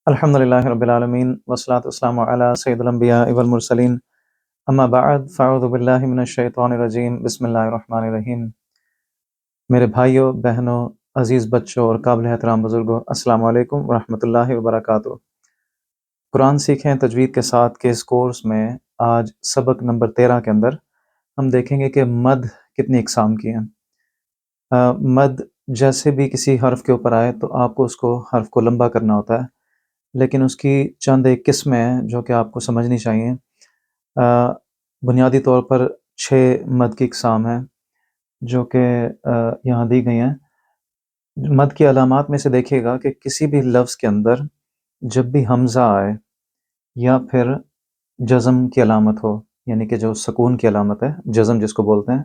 الحمدللہ رب العالمین والصلاة والسلام علی سید الانبیاء والمرسلین اما بعد فاعوذ باللہ من الشیطان الرجیم بسم اللہ الرحمن الرحیم۔ میرے بھائیوں، بہنوں، عزیز بچوں اور قابل احترام بزرگوں، السلام علیکم ورحمۃ اللہ وبرکاتہ۔ قرآن سیکھیں تجوید کے ساتھ کے اس کورس میں آج سبق نمبر 13 کے اندر ہم دیکھیں گے کہ مد کتنی اقسام کی ہیں۔ مد جیسے بھی کسی حرف کے اوپر آئے تو آپ کو اس کو حرف کو لمبا کرنا ہوتا ہے، لیکن اس کی چند ایک قسمیں ہیں جو کہ آپ کو سمجھنی چاہیے۔ بنیادی طور پر 6 مد کی اقسام ہیں جو کہ یہاں دی گئی ہیں۔ مد کی علامات میں سے دیکھیے گا کہ کسی بھی لفظ کے اندر جب بھی حمزہ آئے یا پھر جزم کی علامت ہو، یعنی کہ جو سکون کی علامت ہے، جزم جس کو بولتے ہیں،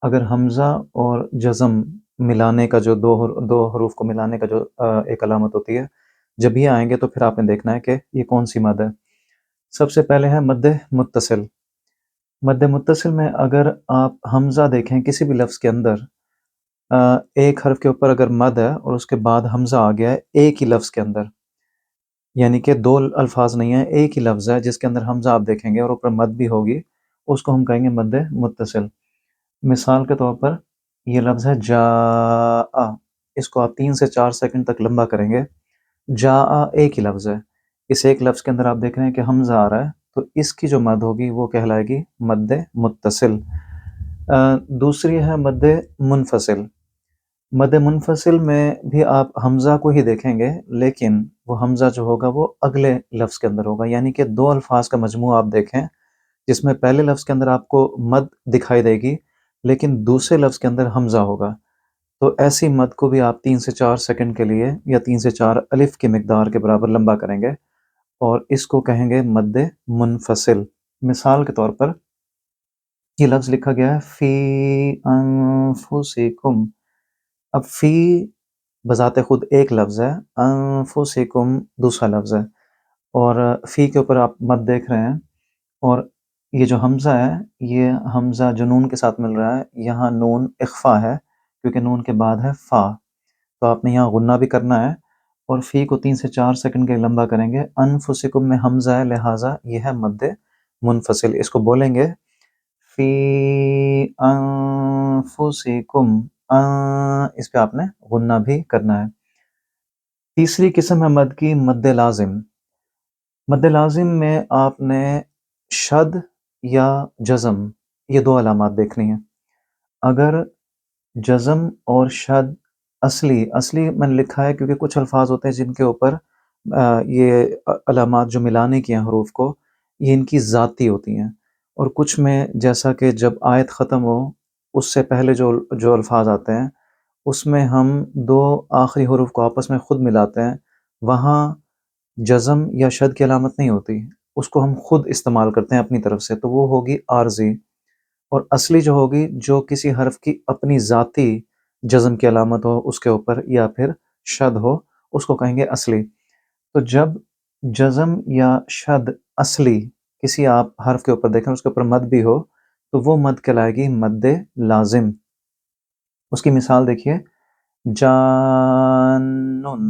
اگر حمزہ اور جزم ملانے کا جو دو حروف کو ملانے کا جو ایک علامت ہوتی ہے، جب یہ آئیں گے تو پھر آپ نے دیکھنا ہے کہ یہ کون سی مد ہے۔ سب سے پہلے ہے مد متصل۔ مد متصل میں اگر آپ حمزہ دیکھیں کسی بھی لفظ کے اندر، ایک حرف کے اوپر اگر مد ہے اور اس کے بعد حمزہ آ گیا ہے ایک ہی لفظ کے اندر، یعنی کہ 2 الفاظ نہیں ہیں، ایک ہی لفظ ہے جس کے اندر حمزہ آپ دیکھیں گے اور اوپر مد بھی ہوگی، اس کو ہم کہیں گے مد متصل۔ مثال کے طور پر یہ لفظ ہے جاء، اس کو آپ 3 سے 4 سیکنڈ تک لمبا کریں گے۔ جاء ایک ہی لفظ ہے، اس ایک لفظ کے اندر آپ دیکھ رہے ہیں کہ حمزہ آ رہا ہے، تو اس کی جو مد ہوگی وہ کہلائے گی مد متصل۔ دوسری ہے مد منفصل۔ مد منفصل میں بھی آپ حمزہ کو ہی دیکھیں گے، لیکن وہ حمزہ جو ہوگا وہ اگلے لفظ کے اندر ہوگا، یعنی کہ 2 الفاظ کا مجموعہ آپ دیکھیں جس میں پہلے لفظ کے اندر آپ کو مد دکھائی دے گی لیکن دوسرے لفظ کے اندر حمزہ ہوگا، تو ایسی مد کو بھی آپ 3 سے 4 سیکنڈ کے لیے یا 3 سے 4 الف کی مقدار کے برابر لمبا کریں گے اور اس کو کہیں گے مد منفصل۔ مثال کے طور پر یہ لفظ لکھا گیا ہے فی انفسکم۔ اب فی بذات خود ایک لفظ ہے، انفسکم دوسرا لفظ ہے، اور فی کے اوپر آپ مد دیکھ رہے ہیں، اور یہ جو حمزہ ہے یہ حمزہ جو نون کے ساتھ مل رہا ہے، یہاں نون اخفا ہے کیونکہ نون کے بعد ہے فا، تو آپ نے یہاں غنہ بھی کرنا ہے اور فی کو 3 سے 4 سیکنڈ کے لمبا کریں گے۔ انفسکم میں حمزہ ہے لہٰذا یہ ہے مد منفصل، اس کو بولیں گے فی انفسکم، اس پہ آپ نے غنہ بھی کرنا ہے۔ تیسری قسم ہے مد کی مد لازم۔ مد لازم میں آپ نے شد یا جزم یہ 2 علامات دیکھنی ہیں۔ اگر جزم اور شد اصلی میں نے لکھا ہے کیونکہ کچھ الفاظ ہوتے ہیں جن کے اوپر یہ علامات جو ملانے کی ہیں حروف کو، یہ ان کی ذاتی ہوتی ہیں، اور کچھ میں جیسا کہ جب آیت ختم ہو اس سے پہلے جو الفاظ آتے ہیں اس میں ہم 2 آخری حروف کو آپس میں خود ملاتے ہیں، وہاں جزم یا شد کی علامت نہیں ہوتی، اس کو ہم خود استعمال کرتے ہیں اپنی طرف سے، تو وہ ہوگی عارضی، اور اصلی جو ہوگی جو کسی حرف کی اپنی ذاتی جزم کی علامت ہو اس کے اوپر یا پھر شد ہو، اس کو کہیں گے اصلی۔ تو جب جزم یا شد اصلی کسی آپ حرف کے اوپر دیکھیں اس کے اوپر مد بھی ہو تو وہ مد کہلائے گی مد لازم۔ اس کی مثال دیکھیے جانن،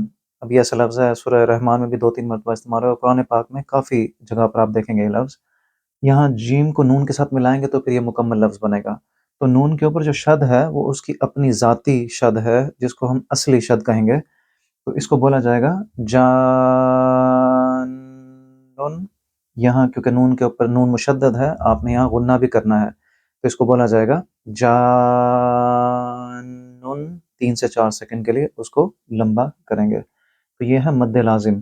اب یہ ایسا لفظ ہے سورہ رحمان میں بھی 2-3 مرتبہ استعمال ہوا، قرآن پاک میں کافی جگہ پر آپ دیکھیں گے یہ لفظ۔ یہاں جیم کو نون کے ساتھ ملائیں گے تو پھر یہ مکمل لفظ بنے گا، تو نون کے اوپر جو شد ہے وہ اس کی اپنی ذاتی شد ہے جس کو ہم اصلی شد کہیں گے، تو اس کو بولا جائے گا جانن۔ یہاں کیونکہ نون کے اوپر نون مشدد ہے، آپ نے یہاں غنہ بھی کرنا ہے، تو اس کو بولا جائے گا جانن، 3 سے 4 سیکنڈ کے لیے اس کو لمبا کریں گے، تو یہ ہے مد لازم۔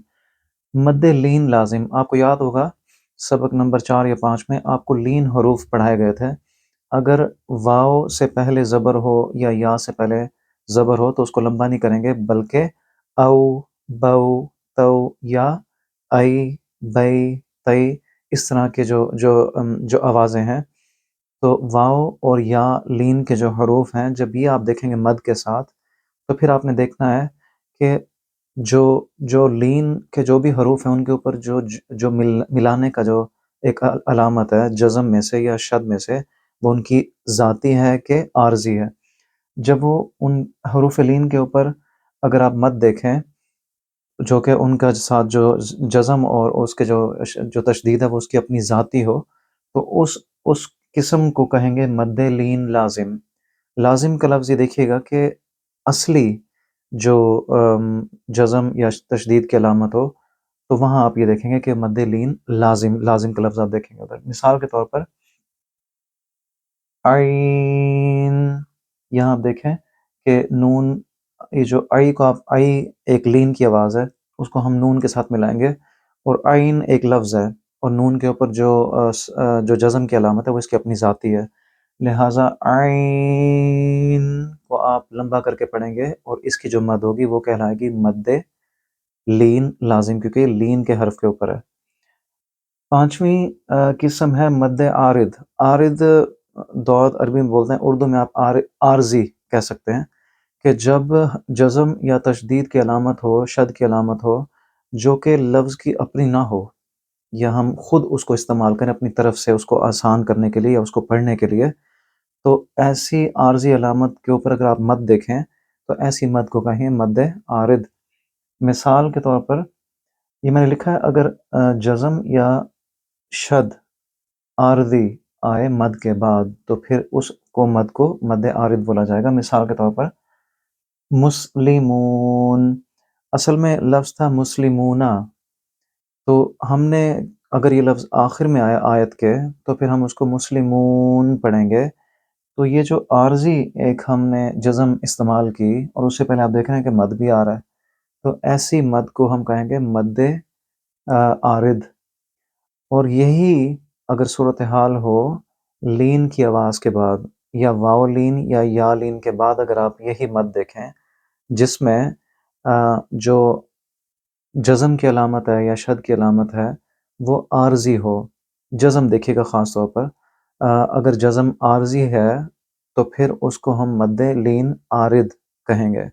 مد لین لازم، آپ کو یاد ہوگا سبق نمبر 4 یا 5 میں آپ کو لین حروف پڑھائے گئے تھے، اگر واو سے پہلے زبر ہو یا یا سے پہلے زبر ہو تو اس کو لمبا نہیں کریں گے، بلکہ او، بو، تو یا ای، بئی، تئی، اس طرح کے جو آوازیں ہیں، تو واو اور یا لین کے جو حروف ہیں جب یہ آپ دیکھیں گے مد کے ساتھ تو پھر آپ نے دیکھنا ہے کہ جو لین کے جو بھی حروف ہیں ان کے اوپر جو ملانے کا جو ایک علامت ہے جزم میں سے یا شد میں سے، وہ ان کی ذاتی ہے کہ عارضی ہے۔ جب وہ ان حروف لین کے اوپر اگر آپ مد دیکھیں جو کہ ان کا ساتھ جو جزم اور اس کے جو تشدید ہے وہ اس کی اپنی ذاتی ہو، تو اس قسم کو کہیں گے مد لین لازم۔ لازم کا لفظ یہ دیکھیے گا کہ اصلی جو جزم یا تشدید کی علامت ہو، تو وہاں آپ یہ دیکھیں گے کہ مد لین لازم کا لفظ آپ دیکھیں گے ادھر۔ مثال کے طور پر عین، یہاں آپ دیکھیں کہ نون، یہ جو آئی کو آپ آئی ایک لین کی آواز ہے، اس کو ہم نون کے ساتھ ملائیں گے، اور عین ایک لفظ ہے، اور نون کے اوپر جو جزم کی علامت ہے وہ اس کی اپنی ذاتی ہے، لہٰذا عین کو آپ لمبا کر کے پڑھیں گے اور اس کی جو مد ہوگی وہ کہلائے گی مد لین لازم، کیونکہ یہ لین کے حرف کے اوپر ہے۔ پانچویں قسم ہے مد عارض۔ عارض دعوت عربی میں بولتے ہیں، اردو میں آپ عارضی کہہ سکتے ہیں، کہ جب جزم یا تشدید کی علامت ہو، شد کی علامت ہو، جو کہ لفظ کی اپنی نہ ہو، یا ہم خود اس کو استعمال کریں اپنی طرف سے اس کو آسان کرنے کے لیے یا اس کو پڑھنے کے لیے، تو ایسی عارضی علامت کے اوپر اگر آپ مد دیکھیں تو ایسی مد کو کہیں مد عارض۔ مثال کے طور پر یہ میں نے لکھا ہے، اگر جزم یا شد عارضی آئے مد کے بعد تو پھر اس کو مد عارض بولا جائے گا۔ مثال کے طور پر مسلمون، اصل میں لفظ تھا مسلمونہ، تو ہم نے اگر یہ لفظ آخر میں آیا آیت کے تو پھر ہم اس کو مسلمون پڑھیں گے، تو یہ جو عارضی ایک ہم نے جزم استعمال کی اور اس سے پہلے آپ دیکھ رہے ہیں کہ مد بھی آ رہا ہے، تو ایسی مد کو ہم کہیں گے مد عارض۔ اور یہی اگر صورتحال ہو لین کی آواز کے بعد، یا واو لین یا یا لین کے بعد، اگر آپ یہی مد دیکھیں جس میں جو جزم کی علامت ہے یا شد کی علامت ہے وہ عارضی ہو، جزم دیکھیے گا خاص طور پر، اگر جزم عارضی ہے تو پھر اس کو ہم مد لین عارض کہیں گے۔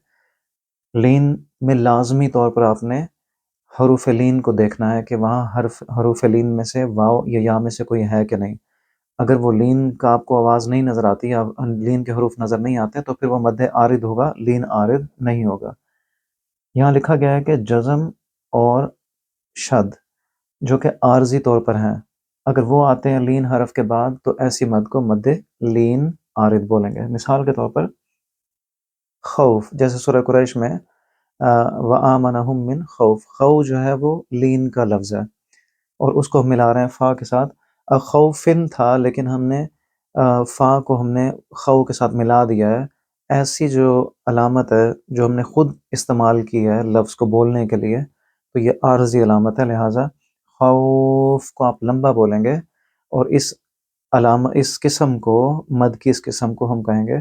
لین میں لازمی طور پر آپ نے حروف لین کو دیکھنا ہے کہ وہاں حروف لین میں سے واو یا یا میں سے کوئی ہے کہ نہیں۔ اگر وہ لین کا آپ کو آواز نہیں نظر آتی یا لین کے حروف نظر نہیں آتے تو پھر وہ مد عارض ہوگا، لین عارض نہیں ہوگا۔ یہاں لکھا گیا ہے کہ جزم اور شد جو کہ عارضی طور پر ہیں، اگر وہ آتے ہیں لین حرف کے بعد تو ایسی مد کو مد لین عارض بولیں گے۔ مثال کے طور پر خوف، جیسے سورہ قریش میں وَآمَنَهُم مِّن خوف، خوف جو ہے وہ لین کا لفظ ہے اور اس کو ہم ملا رہے ہیں فا کے ساتھ۔ خوفن تھا لیکن ہم نے فا کو ہم نے خو کے ساتھ ملا دیا ہے۔ ایسی جو علامت ہے جو ہم نے خود استعمال کی ہے لفظ کو بولنے کے لیے، تو یہ عارضی علامت ہے، لہٰذا خوف کو آپ لمبا بولیں گے، اور اس قسم کو مد کی اس قسم کو ہم کہیں گے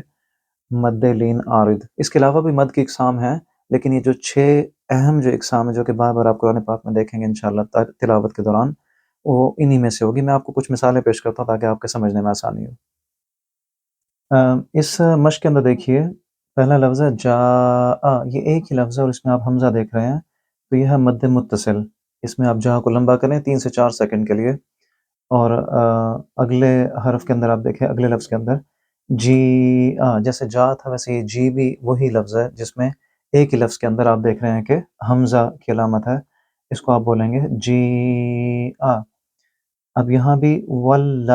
مد لین عارض۔ اس کے علاوہ بھی مد کی اقسام ہیں، لیکن یہ جو 6 اہم جو اقسام ہیں جو کہ بار بار آپ قرآن پاک میں دیکھیں گے انشاءاللہ تلاوت کے دوران، وہ انہی میں سے ہوگی۔ میں آپ کو کچھ مثالیں پیش کرتا ہوں تاکہ آپ کے سمجھنے میں آسانی ہو۔ اس مشق کے اندر دیکھیے، پہلا لفظ ہے جاء، یہ ایک ہی لفظ ہے اور اس میں آپ حمزہ دیکھ رہے ہیں، تو یہ ہے مد متصل۔ اس میں آپ جا کو لمبا کریں 3 سے 4 سیکنڈ کے لیے، اور اگلے حرف کے اندر آپ دیکھیں، اگلے لفظ کے اندر جی جیسے جا تھا ویسے یہ جی بھی وہی لفظ ہے جس میں ایک ہی لفظ کے اندر آپ دیکھ رہے ہیں کہ حمزہ کی علامت ہے، اس کو آپ بولیں گے جی اب یہاں بھی واللائی،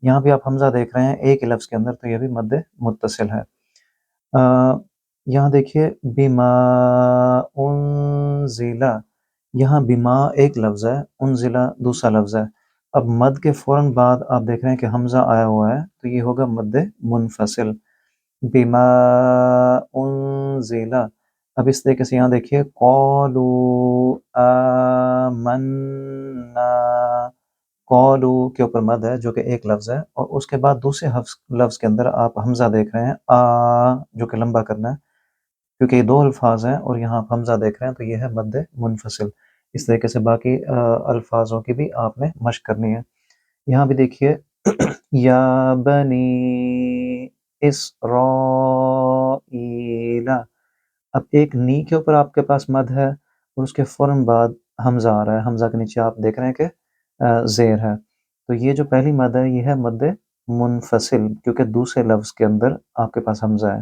یہاں بھی آپ حمزہ دیکھ رہے ہیں ایک ہی لفظ کے اندر، تو یہ بھی مد متصل ہے۔ یہاں دیکھیے بما انزل، یہاں بما ایک لفظ ہے، انزل دوسرا لفظ ہے۔ اب مد کے فوراً بعد آپ دیکھ رہے ہیں کہ حمزہ آیا ہوا ہے، تو یہ ہوگا مد منفصل، بما انزل۔ اب اس طریقے سے یہاں دیکھیے قالوا آمنا، قالو کے اوپر مد ہے جو کہ ایک لفظ ہے، اور اس کے بعد دوسرے لفظ کے اندر آپ حمزہ دیکھ رہے ہیں جو کہ لمبا کرنا ہے، کیونکہ یہ 2 الفاظ ہیں اور یہاں آپ حمزہ دیکھ رہے ہیں، تو یہ ہے مد منفصل۔ اس طریقے سے باقی الفاظوں کی بھی آپ نے مشق کرنی ہے۔ یہاں بھی دیکھیے یا بنی اسرائیل، اب ایک نی کے اوپر آپ کے پاس مد ہے اور اس کے فوراً بعد حمزہ آ رہا ہے، حمزہ کے نیچے آپ دیکھ رہے ہیں کہ زیر ہے، تو یہ جو پہلی مد ہے یہ ہے مد منفصل، کیونکہ دوسرے لفظ کے اندر آپ کے پاس حمزہ ہے۔